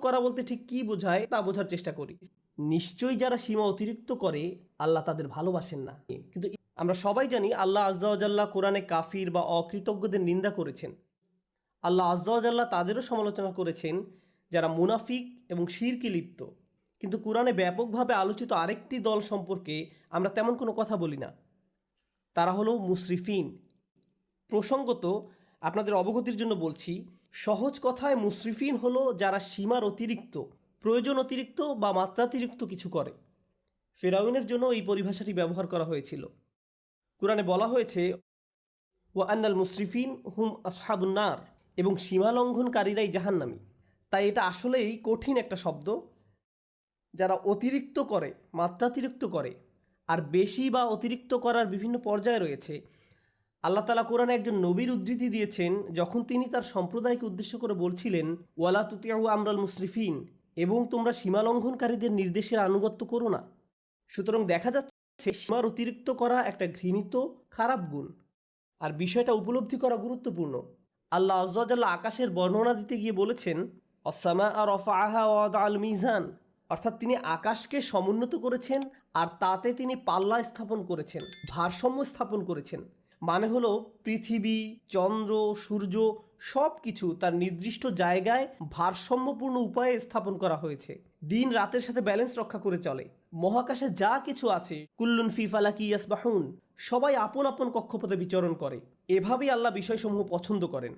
করা বলতে ঠিক কি বোঝায় তা বোঝার চেষ্টা করি। নিশ্চয়ই যারা সীমা অতিরিক্ত করে আল্লাহ তাদের ভালোবাসেন না। কিন্তু আমরা সবাই জানি আল্লাহ আজ্জা ওয়া জাল্লা কোরআনে কাফির বা অকৃতজ্ঞদের নিন্দা করেছেন। আল্লাহ আজ্জা ওয়া জাল্লা তাদেরও সমালোচনা করেছেন যারা মুনাফিক এবং শিরকে লিপ্ত। কিন্তু কোরআনে ব্যাপকভাবে আলোচিত আরেকটি দল সম্পর্কে আমরা তেমন কোনো কথা বলি না। তারা হলো মুসরিফিন। প্রসঙ্গত আপনাদের অবগতির জন্য বলছি, সহজ কথায় মুসরিফিন হলো যারা সীমার অতিরিক্ত, প্রয়োজন অতিরিক্ত বা মাত্রাতিরিক্ত কিছু করে। ফেরাউনের জন্য এই পরিভাষাটি ব্যবহার করা হয়েছিল। কোরআনে বলা হয়েছে ওয়া আন্নাল মুসরিফিন হুম আসহাবুন নার, এবং সীমা লঙ্ঘনকারীরাই জাহান্নামী। তাই এটা আসলেই কঠিন একটা শব্দ। যারা অতিরিক্ত করে, মাত্রাতিরিক্ত করে, আর বেশি বা অতিরিক্ত করার বিভিন্ন পর্যায় রয়েছে। আল্লাহ তাআলা কোরআনে একজন নবীর উদ্ধৃতি দিয়েছেন যখন তিনি তার সম্প্রদায়কে উদ্দেশ্য করে বলছিলেন ওয়ালা তুতিউ আমরাল মুসরিফিন, এবং তোমরা সীমা লঙ্ঘনকারীদের নির্দেশের আনুগত্য করো না। সুতরাং দেখা যাচ্ছে সীমার অতিরিক্ত করা একটা ঘৃণিত খারাপ গুণ, আর বিষয়টা উপলব্ধি করা গুরুত্বপূর্ণ। আল্লাহ আজ্জা ওয়া জাল্লা আকাশের বর্ণনা দিতে গিয়ে বলেছেন আস-সামাআ রাফাআহা ওয়া ওয়াদাআল মিজান, অর্থাৎ তিনি আকাশকে সমুন্নত করেছেন আর তাতে তিনি পাল্লা স্থাপন করেছেন, ভারসাম্য স্থাপন করেছেন। মানে হলো পৃথিবী, চন্দ্র, সূর্য সব কিছু তার নির্দিষ্ট জায়গায় ভারসাম্যপূর্ণ উপায়ে স্থাপন করা হয়েছে। দিন রাতের সাথে ব্যালেন্স রক্ষা করে চলে। মহাকাশে যা কিছু আছে কুল্লুন ফি ফালাকি ইয়াসবাহুন, সবাই আপন আপন কক্ষপথে বিচরণ করে। এভাবেই আল্লাহ বিষয়সমূহ পছন্দ করেন।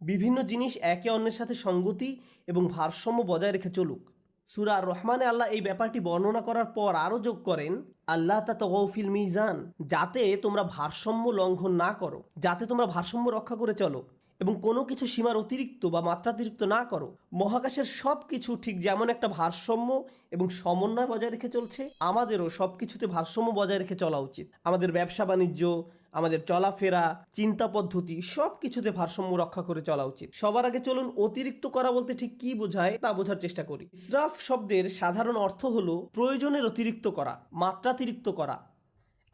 বিভিন্ন জিনিস একে অন্যের সাথে সঙ্গতি এবং ভারসাম্য বজায় রেখে চলুক। সূরা আর রহমানে আল্লাহ এই ব্যাপারটি বর্ণনা করার পর আরও যোগ করেন আল্লাহ তাতাগাউ ফিল মিজান, যাতে তোমরা ভারসাম্য লঙ্ঘন না করো, যাতে তোমরা ভারসাম্য রক্ষা করে চলো এবং কোনো কিছু সীমার অতিরিক্ত বা মাত্রাতিরিক্ত না করো। মহাকাশের সব কিছু ঠিক যেমন একটা ভারসাম্য এবং সমন্বয় বজায় রেখে চলছে, আমাদেরও সব কিছুতে ভারসাম্য বজায় রেখে চলা উচিত। আমাদের ব্যবসা বাণিজ্য, আমাদের চলাফেরা, চিন্তা পদ্ধতি সব কিছুতে ভারসাম্য রক্ষা করে চলা উচিত। সবার আগে চলুন অতিরিক্ত করা বলতে ঠিক কি বোঝায় তা বোঝার চেষ্টা করি। ইসরাফ শব্দের সাধারণ অর্থ হলো প্রয়োজনের অতিরিক্ত করা, মাত্রাতিরিক্ত করা।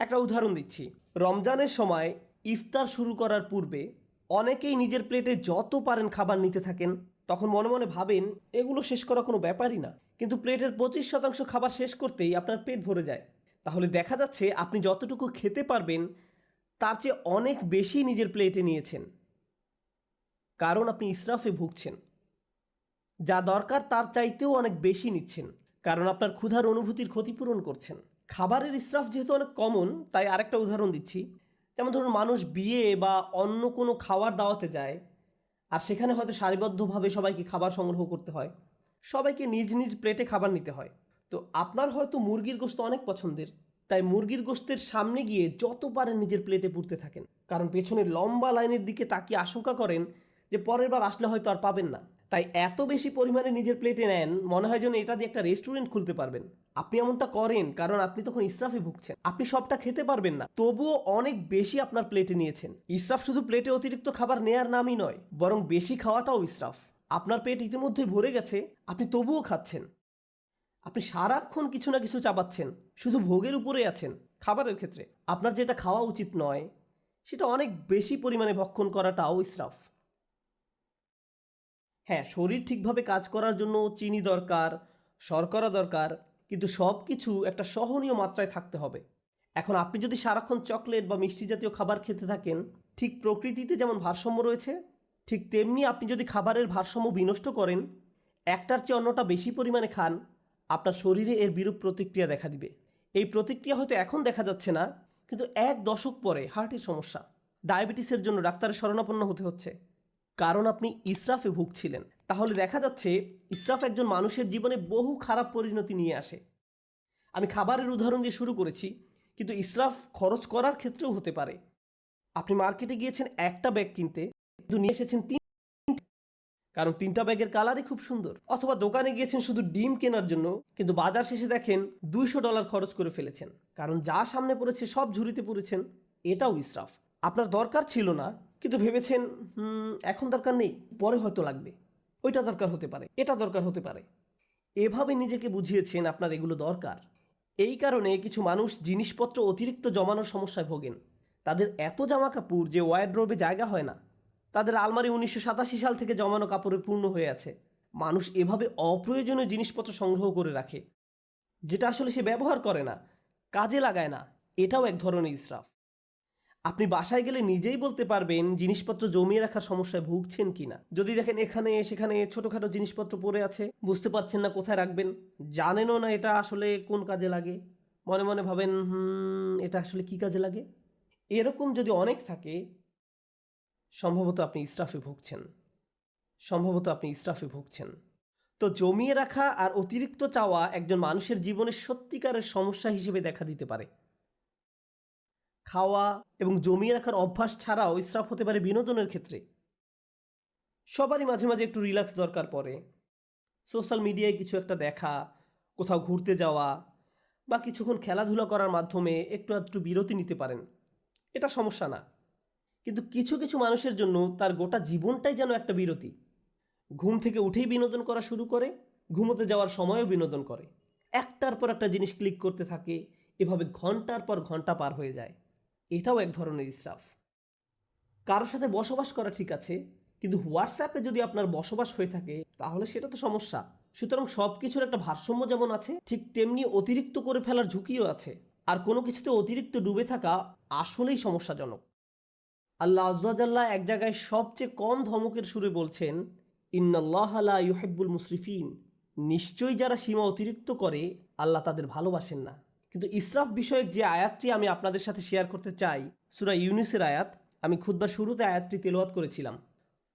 একটা উদাহরণ দিচ্ছি। রমজানের সময় ইফতার শুরু করার পূর্বে অনেকেই নিজের প্লেটে যত পারেন খাবার নিতে থাকেন। তখন মনে মনে ভাবেন এগুলো শেষ করা কোনো ব্যাপারই না, কিন্তু প্লেটের 25% খাবার শেষ করতেই আপনার পেট ভরে যায়। তাহলে দেখা যাচ্ছে আপনি যতটুকু খেতে পারবেন তার চেয়ে অনেক বেশি নিজের প্লেটে নিয়েছেন, কারণ আপনি ইসরাফে ভুগছেন। যা দরকার তার চাইতেও অনেক বেশি নিচ্ছেন, কারণ আপনার ক্ষুধার অনুভূতির ক্ষতিপূরণ করছেন। খাবারের ইসরাফ যেহেতু অনেক কমন, তাই আরেকটা উদাহরণ দিচ্ছি। যেমন ধরুন, মানুষ বিয়ে বা অন্য কোনো খাওয়ার দাওয়াতে যায়, আর সেখানে হয়তো সারিবদ্ধভাবে সবাইকে খাবার সংগ্রহ করতে হয়, সবাইকে নিজ নিজ প্লেটে খাবার নিতে হয়। তো আপনার হয়তো মুরগির গোশত অনেক পছন্দের, তাই মুরগির গোশতের সামনে গিয়ে যত পারেন নিজের প্লেটে পুরতে থাকেন, কারণ পেছনে লম্বা লাইনের দিকে তাকিয়ে আশঙ্কা করেন যে পরের বার আসলে হয়তো আর পাবেন না। তাই এত বেশি পরিমাণে নিজের প্লেটে নেন, মনে হয় যেন এটা দিয়ে একটা রেস্টুরেন্ট খুলতে পারবেন। আপনি এমনটা করেন কারণ আপনি তখন ইসরাফে ভুগছেন। আপনি সবটা খেতে পারবেন না, তবুও অনেক বেশি আপনার প্লেটে নিয়েছেন। ইসরাফ শুধু প্লেটে অতিরিক্ত খাবার নেয়ার নামই নয়, বরং বেশি খাওয়াটাও ইসরাফ। আপনার পেট ইতিমধ্যেই ভরে গেছে, আপনি তবুও খাচ্ছেন। আপনি সারাক্ষণ কিছু না কিছু চাবাচ্ছেন, শুধু ভোগের উপরে আছেন। খাবারের ক্ষেত্রে আপনার যেটা খাওয়া উচিত নয় সেটা অনেক বেশি পরিমাণে ভক্ষণ করাটাও ইসরাফ। হ্যাঁ, শরীর ঠিকভাবে কাজ করার জন্য চিনি দরকার, শর্করা দরকার, কিন্তু সব কিছু একটা সহনীয় মাত্রায় থাকতে হবে। এখন আপনি যদি সারাক্ষণ চকলেট বা মিষ্টি জাতীয় খাবার খেতে থাকেন, ঠিক প্রকৃতিতে যেমন ভারসাম্য রয়েছে, ঠিক তেমনি আপনি যদি খাবারের ভারসাম্য বিনষ্ট করেন, একটার চেয়ে অন্যটা বেশি পরিমাণে খান, আপনার শরীরে এর বিরূপ প্রতিক্রিয়া দেখা দিবে। এই প্রতিক্রিয়া হয়তো এখন দেখা যাচ্ছে না, কিন্তু 1 দশক পরে হার্টের সমস্যা, ডায়াবেটিসের জন্য ডাক্তারের শরণাপন্ন হতে হচ্ছে, কারণ আপনি ইসরাফে ভুগছিলেন। তাহলে দেখা যাচ্ছে ইসরাফ একজন মানুষের জীবনে বহু খারাপ পরিণতি নিয়ে আসে। আমি খাবারের উদাহরণ দিয়ে শুরু করেছি, কিন্তু ইসরাফ খরচ করার ক্ষেত্রেও হতে পারে। আপনি মার্কেটে গিয়েছেন একটা ব্যাগ কিনতে, কিন্তু নিয়ে এসেছেন 3, কারণ 3টা ব্যাগের কালারই খুব সুন্দর। অথবা দোকানে গিয়েছেন শুধু ডিম কেনার জন্য, কিন্তু বাজার শেষে দেখেন $200 খরচ করে ফেলেছেন, কারণ যা সামনে পড়েছে সব ঝুড়িতে পুরেছেন। এটাও ইসরাফ। আপনার দরকার ছিল না, কিন্তু ভেবেছেন এখন দরকার নেই, পরে হয়তো লাগবে। ওইটা দরকার হতে পারে, এটা দরকার হতে পারে। এভাবে নিজেকে বুঝিয়েছেন আপনার এগুলো দরকার। এই কারণে কিছু মানুষ জিনিসপত্র অতিরিক্ত জমানোর সমস্যায় ভোগেন। তাদের এত জামা কাপড় যে ওয়ারড্রোবে জায়গা হয় না। তাদের আলমারি 1987 সাল থেকে জমানো কাপড়ে পূর্ণ হয়ে আছে। মানুষ এভাবে অপ্রয়োজনীয় জিনিসপত্র সংগ্রহ করে রাখে, যেটা আসলে সে ব্যবহার করে না, কাজে লাগায় না। এটাও এক ধরনের ইসরাফ। আপনি বাসায় গেলে নিজেই বলতে পারবেন জিনিসপত্র জমিয়ে রাখার সমস্যায় ভুগছেন কিনা। যদি দেখেন এখানে সেখানে ছোটোখাটো জিনিসপত্র পড়ে আছে, বুঝতে পারছেন না কোথায় রাখবেন, জানেনও না এটা আসলে কোন কাজে লাগে, মনে মনে ভাবেন এটা আসলে কি কাজে লাগে, এরকম যদি অনেক থাকে, সম্ভবত আপনি ইসরাফে ভুগছেন। তো জমিয়ে রাখা আর অতিরিক্ত চাওয়া একজন মানুষের জীবনের সত্যিকারের সমস্যা হিসেবে দেখা দিতে পারে। খাওয়া এবং জমিয়ে রাখার অভ্যাস ছাড়াও ইসরাফ হতে পারে বিনোদনের ক্ষেত্রে। সবারই মাঝে মাঝে একটু রিল্যাক্স দরকার পড়ে। সোশ্যাল মিডিয়ায় কিছু একটা দেখা, কোথাও ঘুরতে যাওয়া বা কিছুক্ষণ খেলাধুলা করার মাধ্যমে একটু আধটু বিরতি নিতে পারেন, এটা সমস্যা না। কিন্তু কিছু কিছু মানুষের জন্য তার গোটা জীবনটাই যেন একটা বিরতি। ঘুম থেকে উঠেই বিনোদন করা শুরু করে, ঘুমোতে যাওয়ার সময়ও বিনোদন করে, একটার পর একটা জিনিস ক্লিক করতে থাকে, এভাবে ঘন্টার পর ঘন্টা পার হয়ে যায়। এটাও এক ধরনের ইসরাফ। কারোর সাথে বসবাস করা ঠিক আছে, কিন্তু হোয়াটসঅ্যাপে যদি আপনার বসবাস হয়ে থাকে তাহলে সেটা তো সমস্যা। সুতরাং সব কিছুর একটা ভারসাম্য যেমন আছে, ঠিক তেমনি অতিরিক্ত করে ফেলার ঝুঁকিও আছে। আর কোনো কিছুতে অতিরিক্ত ডুবে থাকা আসলেই সমস্যাজনক। আল্লাহ আজ্জা ওয়াজাল্লাহ এক জায়গায় সবচেয়ে কম ধমকের সুরে বলছেন, ইন্নাল্লাহা লা ইউহিব্বুল মুসরিফিন, নিশ্চয়ই যারা সীমা অতিরিক্ত করে আল্লাহ তাদের ভালোবাসেন না। কিন্তু ইসরাফ বিষয়ক যে আয়াতটি আমি আপনাদের সাথে শেয়ার করতে চাই, সূরা ইউনুসের আয়াত, আমি খুতবার শুরুতে আয়াতটি তেলাওয়াত করেছিলাম।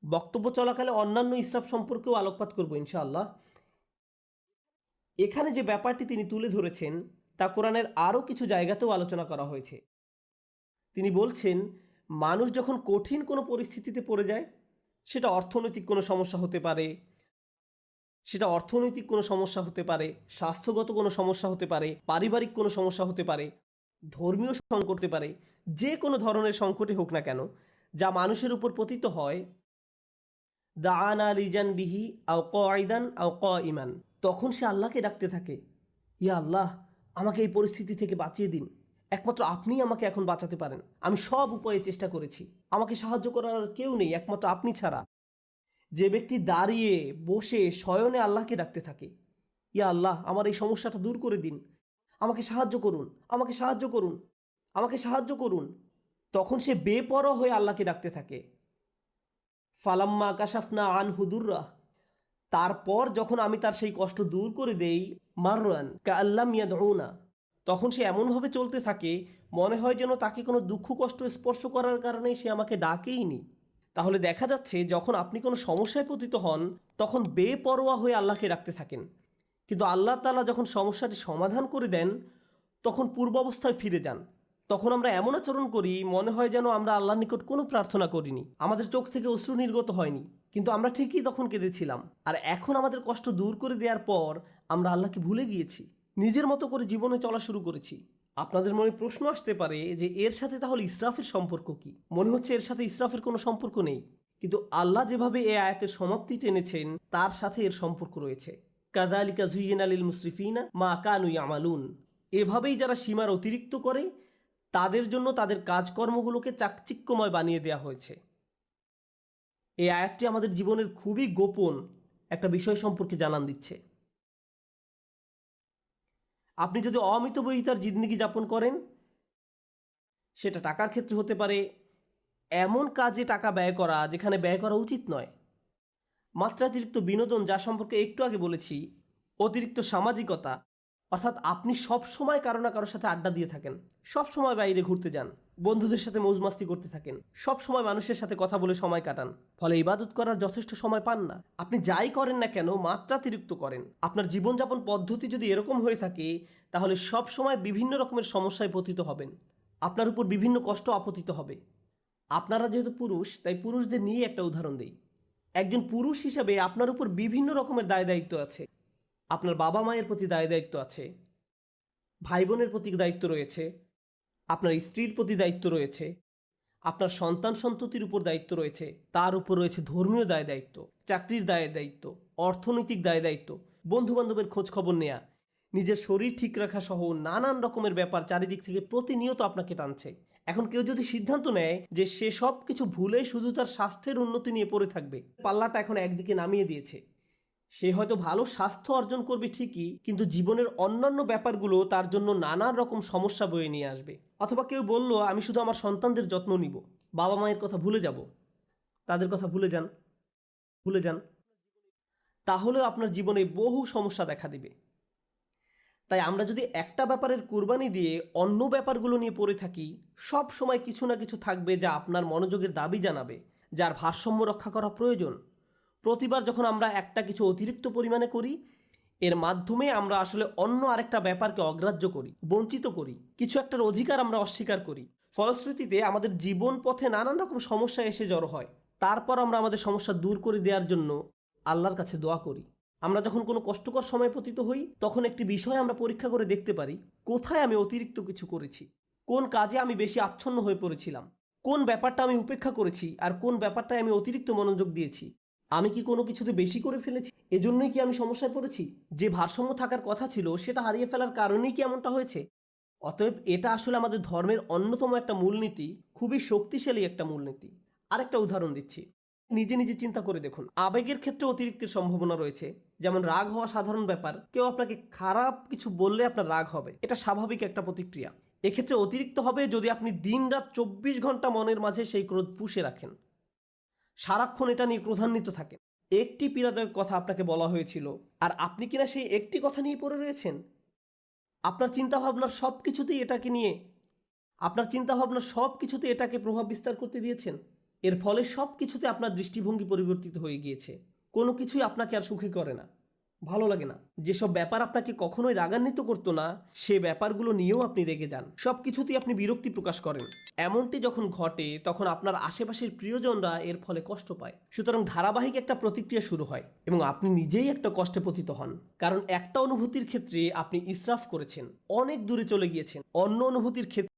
বক্তব্য চলাকালে অন্যান্য ইসরাফ সম্পর্কেও আলোকপাত করব ইনশাআল্লাহ। এখানে যে ব্যাপারটি তিনি তুলে ধরেছেন তা কোরআনের আরও কিছু জায়গাতেও আলোচনা করা হয়েছে। তিনি বলছেন, মানুষ যখন কঠিন কোনো পরিস্থিতিতে পড়ে যায়, সেটা অর্থনৈতিক কোনো সমস্যা হতে পারে, স্বাস্থ্যগত কোনো সমস্যা হতে পারে, পারিবারিক কোনো সমস্যা হতে পারে, ধর্মীয় সংকট হতে পারে, যে কোনো ধরনের সংকটই হোক না কেন, যা মানুষের উপর পতিত হয়, দাআনা লিজান বিহি আও কাইদান আও কাইমান, তখন সে আল্লাহকে ডাকতে থাকে, ইয়া আল্লাহ, আমাকে এই পরিস্থিতি থেকে বাঁচিয়ে দিন, একমাত্র আপনিই আমাকে এখন বাঁচাতে পারেন, আমি সব উপায়ে চেষ্টা করেছি, আমাকে সাহায্য করার আর কেউ নেই একমাত্র আপনি ছাড়া। যে ব্যক্তি দাঁড়িয়ে বসে শয়নে আল্লাহকে ডাকতে থাকে, ইয়া আল্লাহ, আমার এই সমস্যাটা দূর করে দিন, আমাকে সাহায্য করুন, আমাকে সাহায্য করুন, আমাকে সাহায্য করুন, তখন সে বেপরোয়া হয়ে আল্লাহকে ডাকতে থাকে। ফালাম্মা কাশাফনা আন হুদুররাহ, তারপর যখন আমি তার সেই কষ্ট দূর করে দেই, মাররান কাআল্লাম ইয়াদউনা, তখন সে এমনভাবে চলতে থাকে মনে হয় যেন তাকে কোনো দুঃখ কষ্ট স্পর্শ করার কারণে সে আমাকে ডাকেইনি। তাহলে দেখা যাচ্ছে যখন আপনি কোনো সমস্যায় পতিত হন তখন বেপরোয়া হয়ে আল্লাহকে ডাকতে থাকেন, কিন্তু আল্লাহ তাআলা যখন সমস্যাটি সমাধান করে দেন তখন পূর্বাবস্থায় ফিরে যান। তখন আমরা এমন আচরণ করি মনে হয় যেন আমরা আল্লাহর নিকট কোনো প্রার্থনা করিনি, আমাদের চোখ থেকে অশ্রু নির্গত হয়নি, কিন্তু আমরা ঠিকই তখন কেঁদেছিলাম। আর এখন আমাদের কষ্ট দূর করে দেওয়ার পর আমরা আল্লাহকে ভুলে গিয়েছি, নিজের মতো করে জীবনে চলা শুরু করেছি। আপনাদের মনে প্রশ্ন আসতে পারে যে এর সাথে তাহলে ইসরাফের সম্পর্ক কি? মনে হচ্ছে এর সাথে ইসরাফের কোনো সম্পর্ক নেই, কিন্তু আল্লাহ যেভাবে এই আয়াতের সমাপ্তি টেনেছেন তার সাথে এর সম্পর্ক রয়েছে। কাযালিকা যুয়্যিনা লিল মুসরিফিনা মা কানু ইয়ামালুন, এভাবেই যারা সীমার অতিরিক্ত করে তাদের জন্য তাদের কাজকর্মগুলোকে চাকচিক্যময় বানিয়ে দেওয়া হয়েছে। এই আয়াতটি আমাদের জীবনের খুবই গোপন একটা বিষয় সম্পর্কে জানান দিচ্ছে। আপনি যদি অমিতব্যয়িতার জিন্দেগি যাপন করেন, সেটা টাকার ক্ষেত্রে হতে পারে, এমন কাজে টাকা ব্যয় করা যেখানে ব্যয় করা উচিত নয়, মাত্রাতিরিক্ত বিনোদন যা সম্পর্কে একটু আগে বলেছি, অতিরিক্ত সামাজিকতা, অর্থাৎ আপনি সব সময় কারো না কারোর সাথে আড্ডা দিয়ে থাকেন, সব সময় বাইরে ঘুরতে যান, বন্ধুদের সাথে মৌজমাস্তি করতে থাকেন, সব সময় মানুষের সাথে কথা বলে সময় কাটান, ফলে ইবাদত করার যথেষ্ট সময় পান না। আপনি যাই করেন না কেন মাত্রাতিরিক্ত করেন। আপনার জীবনযাপন পদ্ধতি যদি এরকম হয়ে থাকে তাহলে সব সময় বিভিন্ন রকমের সমস্যায় পতিত হবেন, আপনার উপর বিভিন্ন কষ্ট আপতিত হবে। আপনারা যেহেতু পুরুষ, তাই পুরুষদের নিয়ে একটা উদাহরণ দিই। একজন পুরুষ হিসাবে আপনার উপর বিভিন্ন রকমের দায় দায়িত্ব আছে। আপনার বাবা মায়ের প্রতি দায় দায়িত্ব আছে, ভাই বোনের প্রতি দায়িত্ব রয়েছে, আপনার স্ত্রীর প্রতি দায়িত্ব রয়েছে, আপনার সন্তান সন্ততির উপর দায়িত্ব রয়েছে, তার উপর রয়েছে ধর্মীয় দায় দায়িত্ব, চাকরির দায় দায়িত্ব, অর্থনৈতিক দায় দায়িত্ব, বন্ধু বান্ধবের খোঁজ খবর নেয়া, নিজের শরীর ঠিক রাখা সহ নানান রকমের ব্যাপার চারিদিক থেকে প্রতিনিয়ত আপনাকে টানছে। এখন কেউ যদি সিদ্ধান্ত নেয় যে সে সব কিছু ভুলে শুধু তার স্বাস্থ্যের উন্নতি নিয়ে পড়ে থাকবে, পাল্লাটা এখন একদিকে নামিয়ে দিয়েছে, সে হয়তো ভালো স্বাস্থ্য অর্জন করবে ঠিকই, কিন্তু জীবনের অন্যান্য ব্যাপারগুলো তার জন্য নানান রকম সমস্যা বয়ে নিয়ে আসবে। অথবা কেউ বলল, আমি শুধু আমার সন্তানদের যত্ন নিব, বাবা মায়ের কথা ভুলে যাব। তাদের কথা ভুলে যান, তাহলেও আপনার জীবনে বহু সমস্যা দেখা দিবে। তাই আমরা যদি একটা ব্যাপারের কুরবানি দিয়ে অন্য ব্যাপারগুলো নিয়ে পড়ে থাকি, সব সময় কিছু না কিছু থাকবে যা আপনার মনোযোগের দাবি জানাবে, যার ভারসাম্য রক্ষা করা প্রয়োজন। প্রতিবার যখন আমরা একটা কিছু অতিরিক্ত পরিমাণে করি, এর মাধ্যমে আমরা আসলে অন্য আরেকটা ব্যাপারকে অগ্রাহ্য করি, বঞ্চিত করি, কিছু একটার অধিকার আমরা অস্বীকার করি। ফলশ্রুতিতে আমাদের জীবন পথে নানান রকম সমস্যা এসে জড়ো হয়। তারপর আমরা আমাদের সমস্যা দূর করে দেওয়ার জন্য আল্লাহর কাছে দোয়া করি। আমরা যখন কোনো কষ্টকর সময় পতিত হই, তখন একটি বিষয় আমরা পরীক্ষা করে দেখতে পারি, কোথায় আমি অতিরিক্ত কিছু করেছি, কোন কাজে আমি বেশি আচ্ছন্ন হয়ে পড়েছিলাম, কোন ব্যাপারটা আমি উপেক্ষা করেছি, আর কোন ব্যাপারটায় আমি অতিরিক্ত মনোযোগ দিয়েছি। আমি কি কোনো কিছুতে বেশি করে ফেলেছি? এজন্যই কি আমি সমস্যায় পড়েছি? যে ভারসাম্য থাকার কথা ছিল সেটা হারিয়ে ফেলার কারণেই কি এমনটা হয়েছে? অতএব এটা আসলে আমাদের ধর্মের অন্যতম একটা মূলনীতি, খুবই শক্তিশালী একটা মূলনীতি। আরেকটা উদাহরণ দিচ্ছি, নিজে নিজে চিন্তা করে দেখুন, আবেগের ক্ষেত্রে অতিরিক্তের সম্ভাবনা রয়েছে। যেমন রাগ হওয়া সাধারণ ব্যাপার, কেউ আপনাকে খারাপ কিছু বললে আপনার রাগ হবে, এটা স্বাভাবিক একটা প্রতিক্রিয়া। এক্ষেত্রে অতিরিক্ত হবে যদি আপনি দিনরাত 24 ঘন্টা মনের মাঝে সেই ক্রোধ পুষে রাখেন, সারাক্ষণ এটা নিয়ে ক্রোধান্বিত থাকেন। একটি পীড়াদায়ক কথা আপনাকে বলা হয়েছিল, আর আপনি কিনা সেই একটি কথা নিয়ে পড়ে রয়েছেন। আপনার চিন্তাভাবনার সব কিছুতেই এটাকে নিয়ে, আপনার চিন্তাভাবনার সব কিছুতে এটাকে প্রভাব বিস্তার করতে দিয়েছেন। এর ফলে সব কিছুতে আপনার দৃষ্টিভঙ্গি পরিবর্তিত হয়ে গিয়েছে। কোনো কিছুই আপনাকে আর সুখী করে না, ভালো লাগে না। যেসব ব্যাপার আপনাকে কখনোই রাগান্বিত করতো না, সে ব্যাপারগুলো নিয়েও আপনি রেগে যান, সব কিছুতেই আপনি বিরক্তি প্রকাশ করেন। এমনটি যখন ঘটে, তখন আপনার আশেপাশের প্রিয়জনরা এর ফলে কষ্ট পায়। সুতরাং ধারাবাহিক একটা প্রতিক্রিয়া শুরু হয় এবং আপনি নিজেই একটা কষ্টে পতিত হন। কারণ একটা অনুভূতির ক্ষেত্রে আপনি ইসরাফ করেছেন, অনেক দূরে চলে গিয়েছেন। অন্য অনুভূতির ক্ষেত্রে